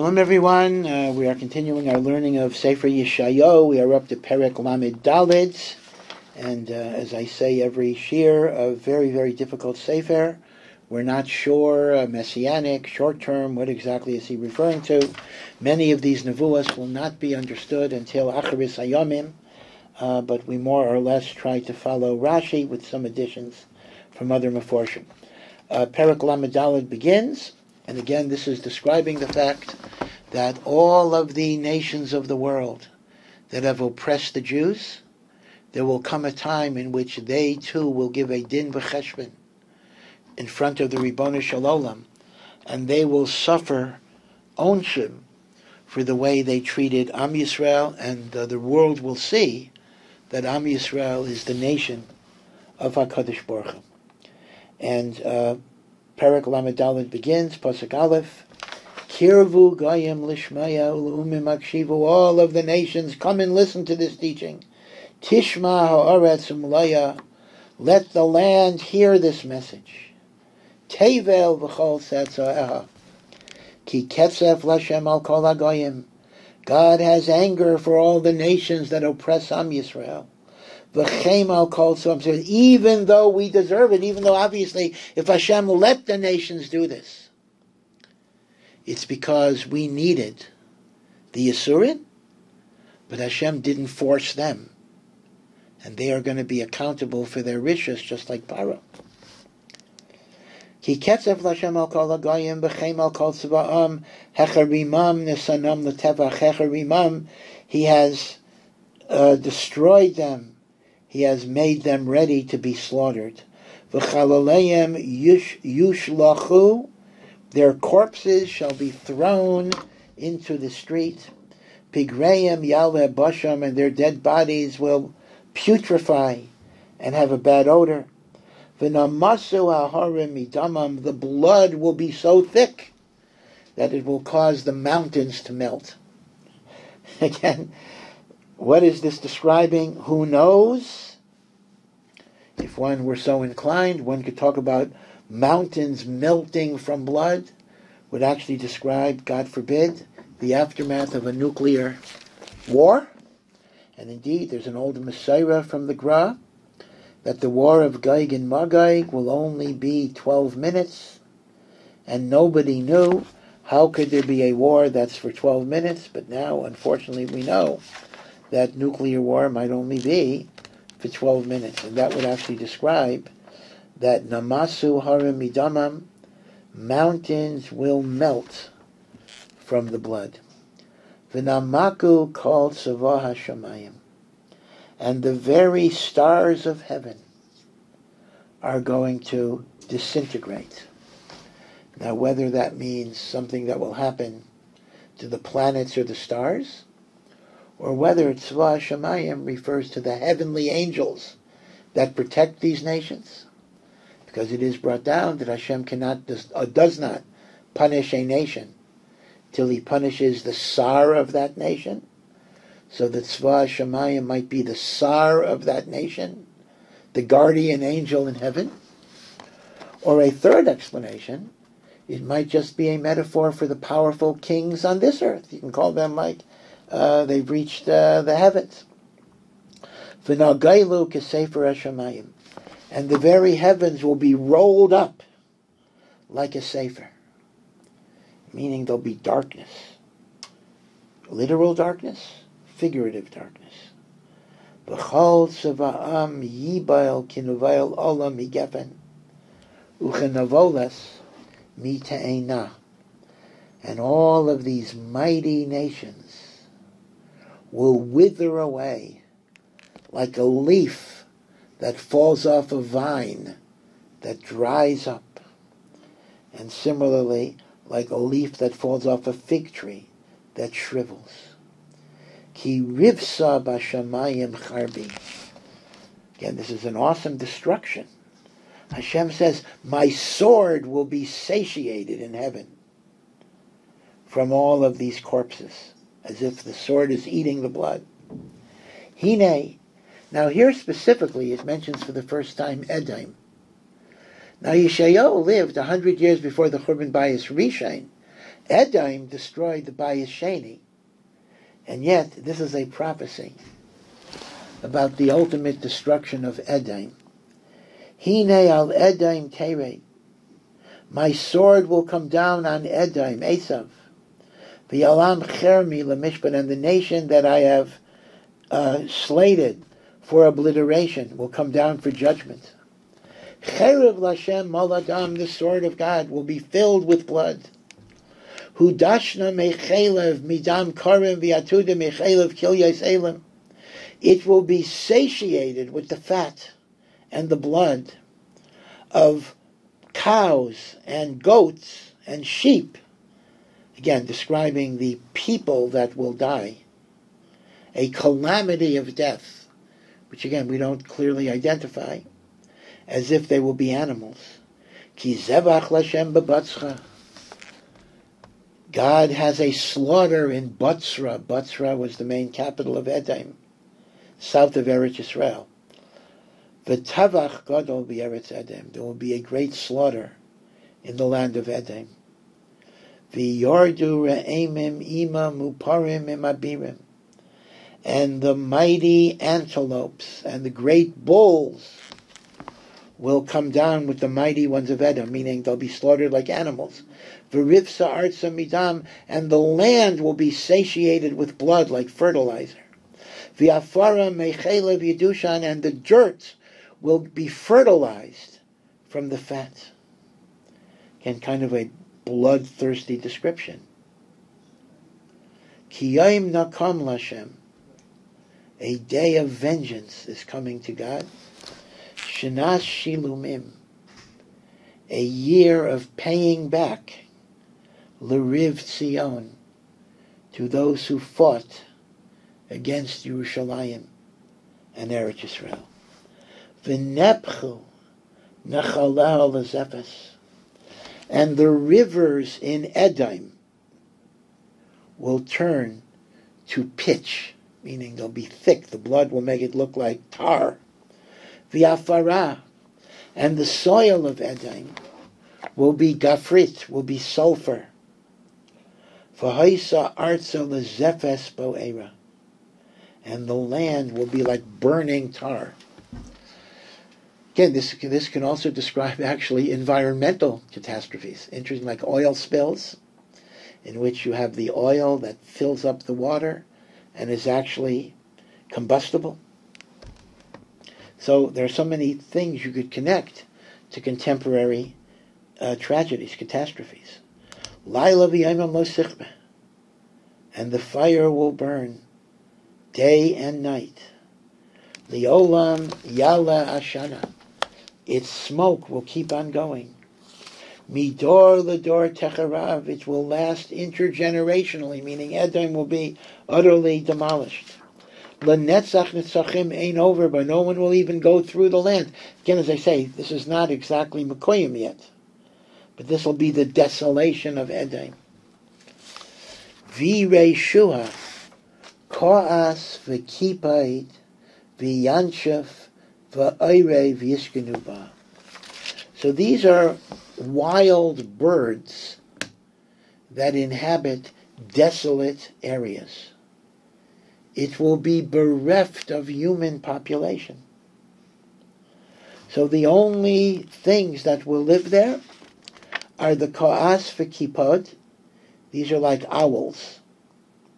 Shalom everyone, we are continuing our learning of Sefer Yeshayahu. We are up to Perek Lamed Daled, and as I say every shir, a very, very difficult Sefer. We're not sure, messianic, short-term, what exactly is he referring to. Many of these nevuos will not be understood until Acharis Hayomim, but we more or less try to follow Rashi with some additions from other Meforshim. Perek Lamed Daled begins, and again this is describing the fact that all of the nations of the world that have oppressed the Jews, there will come a time in which they too will give a din v'cheshbon in front of the Ribono Shel Olam, and they will suffer onshim for the way they treated Am Yisrael, and the world will see that Am Yisrael is the nation of HaKadosh Baruch Hu. And Perek Lamed Daled begins, Pasuk Aleph, Kirvu Goyim Lishmaya U'umim Akshivu, all of the nations, come and listen to this teaching. Tishma Ha'aretz Umlaya, let the land hear this message. Tevel V'chol Setzoeha, Ki Ketzef Lashem Al Kol HaGoyim, God has anger for all the nations that oppress Am Yisrael. V'cheim Al Kol Tzom, even though we deserve it, even though obviously if Hashem let the nations do this, it's because we needed the Yisurin, but Hashem didn't force them. And they are going to be accountable for their rishus, just like Paro. Ki ketzef l'Hashem al kol ha'goyim b'cheim al kol tzva'am hecharimam nesanam l'tevach hecharimam. He has destroyed them. He has made them ready to be slaughtered. V'chalaleim yushlachu. Their corpses shall be thrown into the street. Pigreim yaleh basham, and their dead bodies will putrefy and have a bad odor. V'namasu haharim midamam, the blood will be so thick that it will cause the mountains to melt. Again, what is this describing? Who knows? If one were so inclined, one could talk about mountains melting from blood, would actually describe, God forbid, the aftermath of a nuclear war. And indeed, there's an old Messiah from the Gra, that the war of Gog and Magog will only be 12 minutes, and nobody knew how could there be a war that's for 12 minutes, but now, unfortunately, we know that nuclear war might only be for 12 minutes, and that would actually describe that Namasu Harim Midamam, mountains will melt from the blood. V'namaku kol tzavah hashamayim, and the very stars of heaven are going to disintegrate. Now, whether that means something that will happen to the planets or the stars, or whether tzavah hashamayim refers to the heavenly angels that protect these nations, because it is brought down that Hashem does not punish a nation till he punishes the Sar of that nation, so that Tzva Shemayim might be the Sar of that nation, the guardian angel in heaven. Or a third explanation, it might just be a metaphor for the powerful kings on this earth. You can call them like they've reached the heavens. V'nagaylu k'sefer hashamayim, and the very heavens will be rolled up like a sefer, meaning there'll be darkness. Literal darkness, figurative darkness. B'chol tzva'am yibail kinuvail olam migefen, uchenavolas mita'ena. And all of these mighty nations will wither away like a leaf that falls off a vine that dries up, and similarly like a leaf that falls off a fig tree that shrivels. Ki rivsa b'shamayim charbi. Again, this is an awesome destruction. Hashem says, my sword will be satiated in heaven from all of these corpses, as if the sword is eating the blood. Hine. Now here specifically it mentions for the first time Edom. Now Yeshayahu lived 100 years before the Churban Bayis Rishon, Edom destroyed the Bayis Sheni, and yet this is a prophecy about the ultimate destruction of Edom. Hine al Edom terei. My sword will come down on Edom, Esav. V'yalam chermi lemishpat, and the nation that I have slated for obliteration will come down for judgment. Cherev Lashem Moladam, the sword of God, will be filled with blood. Hudashna mechelev midam karim v'atuda mechelev kilyas elam. It will be satiated with the fat and the blood of cows and goats and sheep. Again, describing the people that will die. A calamity of death, which again we don't clearly identify, as if they will be animals. Ki zevach Lashem bebatzcha. God has a slaughter in Batzra. Batzra was the main capital of Edom, south of Eretz Yisrael. V'tavach gadol b'Eretz Edom. There will be a great slaughter in the land of Edom. V'yordu re'emim ima muparim imabirim. And the mighty antelopes and the great bulls will come down with the mighty ones of Edom, meaning they'll be slaughtered like animals. V'rivsa artsa midam, and the land will be satiated with blood like fertilizer. V'afara mechelev yedushan, and the dirt will be fertilized from the fat. Again, kind of a bloodthirsty description. Ki yom nakam Lashem. A day of vengeance is coming to God. Shanas Shilumim, a year of paying back, L'Riv Tzion, to those who fought against Yerushalayim and Eretz Yisrael. V'nepchu Nachalah L'Zephes, and the rivers in Edom will turn to pitch, meaning they'll be thick. The blood will make it look like tar. V'afara, and the soil of Edom will be gafrit, will be sulfur. V'haisa arza lezefes bo'era, and the land will be like burning tar. Again, this can also describe actually environmental catastrophes. Interesting, like oil spills, in which you have the oil that fills up the water and is actually combustible. So there are so many things you could connect to contemporary tragedies, catastrophes. Laila v'yayim lo sichbeh, and the fire will burn day and night. Liolam yala ashana, its smoke will keep on going. Midor ledor techarav, it will last intergenerationally, meaning Edom will be utterly demolished. L'netzach netzachim ain't over, but no one will even go through the land. Again, as I say, this is not exactly Mekoyim yet, but this will be the desolation of Edom. V'reishua, ko'as v'kipait v'yanshef v'oire v'yishkenuba. So these are wild birds that inhabit desolate areas. It will be bereft of human population. So the only things that will live there are the ko'as v'kipod. These are like owls,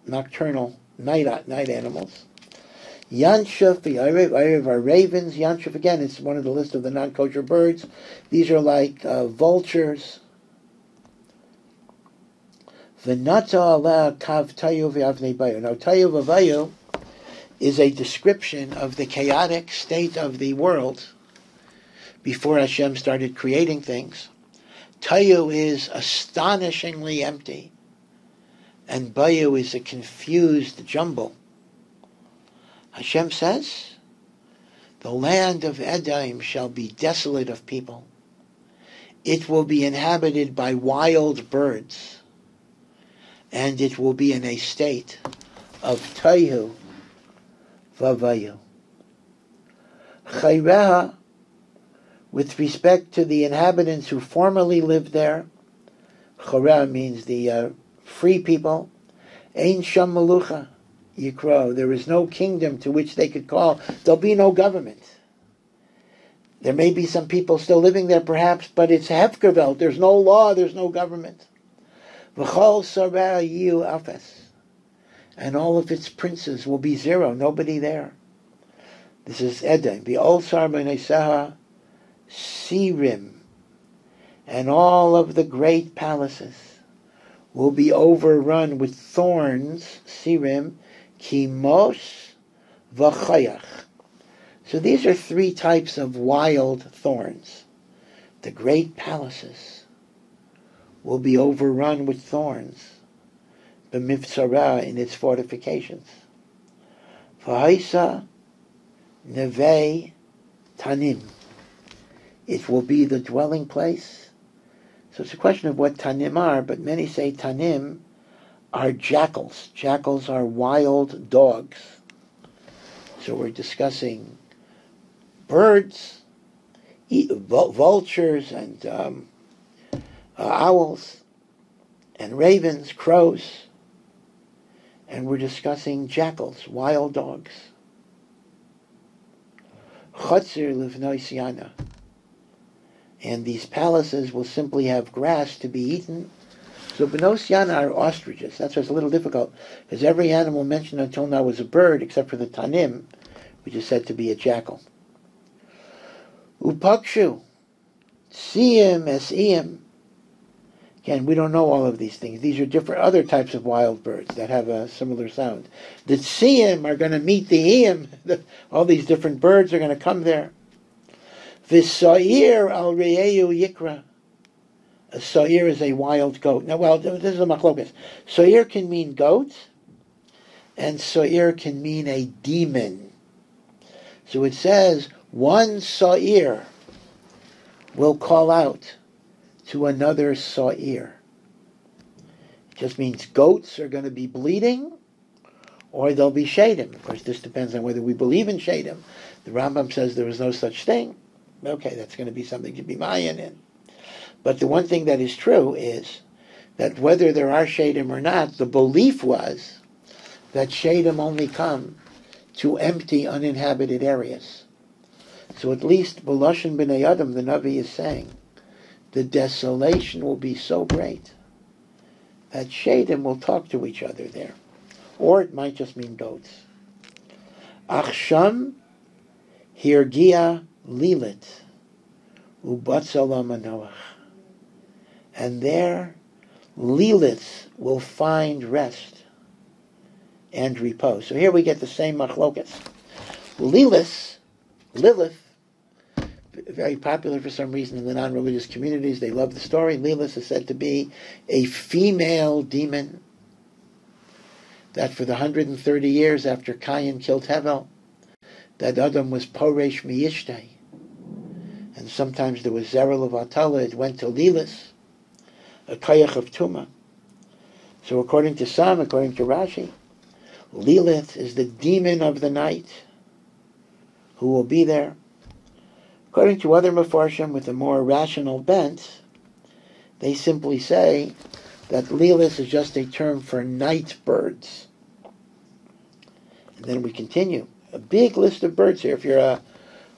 nocturnal, night animals. Yanshef, the Erev are ravens. Yanshef, again, it's one of the list of the non-kosher birds. These are like vultures. V'nata ala kav tayu v'avnei bayu. Now, tayu v'avayu is a description of the chaotic state of the world before Hashem started creating things. Tayu is astonishingly empty, and bayu is a confused jumble. Hashem says, the land of Edom shall be desolate of people. It will be inhabited by wild birds, and it will be in a state of tayu v'avayu. Chayreha, with respect to the inhabitants who formerly lived there, Chorah means the free people. Ein sham malucha yikro. There is no kingdom to which they could call. There'll be no government. There may be some people still living there, perhaps, but it's hefkervelt. There's no law. There's no government. V'chol sarah yiu afes. And all of its princes will be zero. Nobody there. This is Edom. The old sar b'neisaha sirim. And all of the great palaces will be overrun with thorns, sirim, kimos, v'chayach. So these are three types of wild thorns. The great palaces will be overrun with thorns, b'mivtzara, in its fortifications. V'haisa nevei tanim. It will be the dwelling place. So it's a question of what tanim are, but many say tanim are jackals. Jackals are wild dogs. So we're discussing birds, vultures, and owls, and ravens, crows, and we're discussing jackals, wild dogs. Chotzir livnoi siana. And these palaces will simply have grass to be eaten. So Bnos Yana are ostriches. That's why it's a little difficult, because every animal mentioned until now was a bird, except for the Tanim, which is said to be a jackal. Upakshu, Siyim, Esiyim. Again, we don't know all of these things. These are different other types of wild birds that have a similar sound. The Siyim are going to meet the Iyim. All these different birds are going to come there. V'sa'ir al re'eyu yikra. A sa'ir is a wild goat. Now, well, this is a machlokas. Sa'ir can mean goat, and sa'ir can mean a demon. So it says, one sa'ir will call out to another sa'ir. It just means goats are going to be bleeding, or they'll be shadim. Of course, this depends on whether we believe in shadim. The Rambam says there is no such thing. Okay, that's going to be something to be mayan in. But the one thing that is true is that whether there are shadim or not, the belief was that shadim only come to empty, uninhabited areas. So at least Halashon b'nei Adam, the Navi is saying, the desolation will be so great that shadim will talk to each other there. Or it might just mean goats. Achsham hirgia lilit ubatzala manoach. And there Lilith will find rest and repose. So here we get the same machlokas. Lilith, very popular for some reason in the non-religious communities. They love the story. Lilith is said to be a female demon that for the 130 years after Cain killed Hevel, that Adam was poresh miyishtei. And sometimes there was Zerah Levatala, it went to Lilith, a kayach of Tuma. So according to some, according to Rashi, Lilith is the demon of the night who will be there. According to other Mefarshim with a more rational bent, they simply say that Lilith is just a term for night birds. And then we continue. A big list of birds here. If you're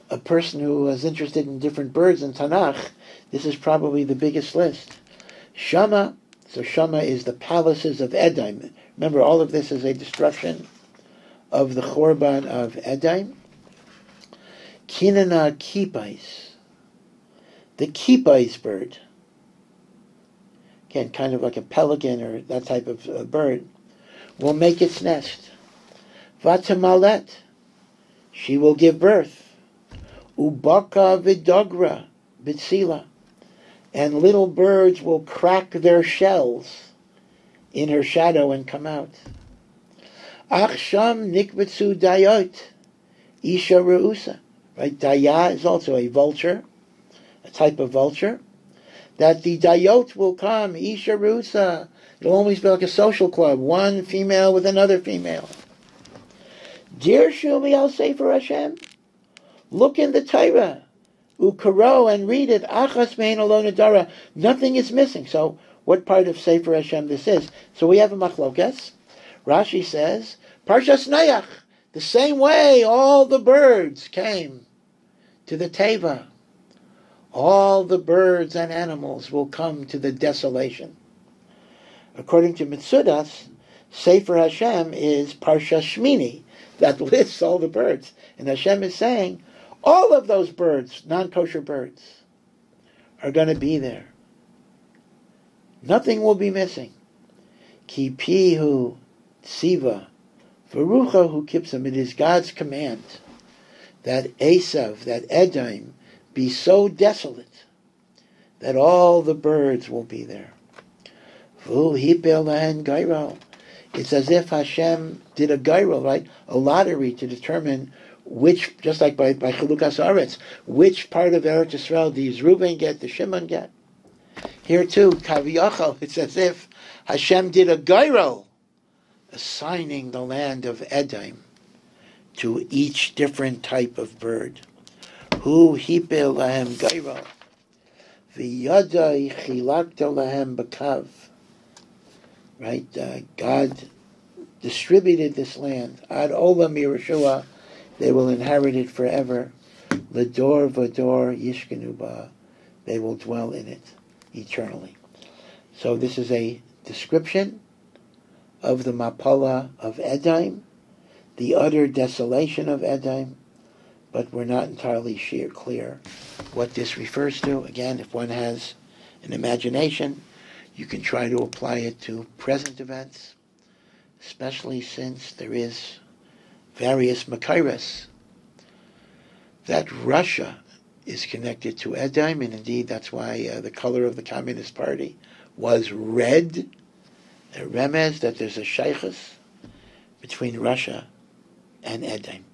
a person who is interested in different birds in Tanakh, this is probably the biggest list. Shama, so Shama is the palaces of Edom. Remember, all of this is a destruction of the Chorban of Edom. Kinana Kipais, the Kipais bird, again, kind of like a pelican or that type of bird, will make its nest. Vatamalet, she will give birth. Ubaka vidogra bitsila, and little birds will crack their shells in her shadow and come out. Achsham nikbetsu dayot, isha reusa. Right, daya is also a vulture, a type of vulture. That the dayot will come, isha reusa. It'll always be like a social club, one female with another female. Dear Shumi al Sefer Hashem, look in the Torah, ukaro, and read it. Achas mein alon adara. Nothing is missing. So what part of Sefer Hashem this is. So we have a machlokes. Rashi says, Parshas Nach, the same way all the birds came to the Teva, all the birds and animals will come to the desolation. According to Mitzudas, Sefer Hashem is Parsha Shmini, that lists all the birds. And Hashem is saying, all of those birds, non-kosher birds, are going to be there. Nothing will be missing. Ki pihu tziva v'rucha hu kipsam. It is God's command that Esav, that Edom, be so desolate that all the birds will be there. V'hu hipel lahen gairo. It's as if Hashem did a gairo, right? A lottery to determine which, just like by Chalukas Aretz, which part of Eretz Yisrael does Reuben get, does Shimon get? Here too, Kaviyachal, it's as if Hashem did a gairo, assigning the land of Edom to each different type of bird. Hu hipel lahem gairo, v'yadai chilakta lahem b'kav. Right, God distributed this land. Ad olam Yerushua, they will inherit it forever. Ledor v'dor yishkenu ba, they will dwell in it eternally. So this is a description of the Mapala of Edom, the utter desolation of Edom, but we're not entirely clear what this refers to. Again, if one has an imagination, you can try to apply it to present events, especially since there is various Makairas that Russia is connected to Edom, and indeed that's why the color of the Communist Party was red. A remez that there's a shaykhus between Russia and Edom.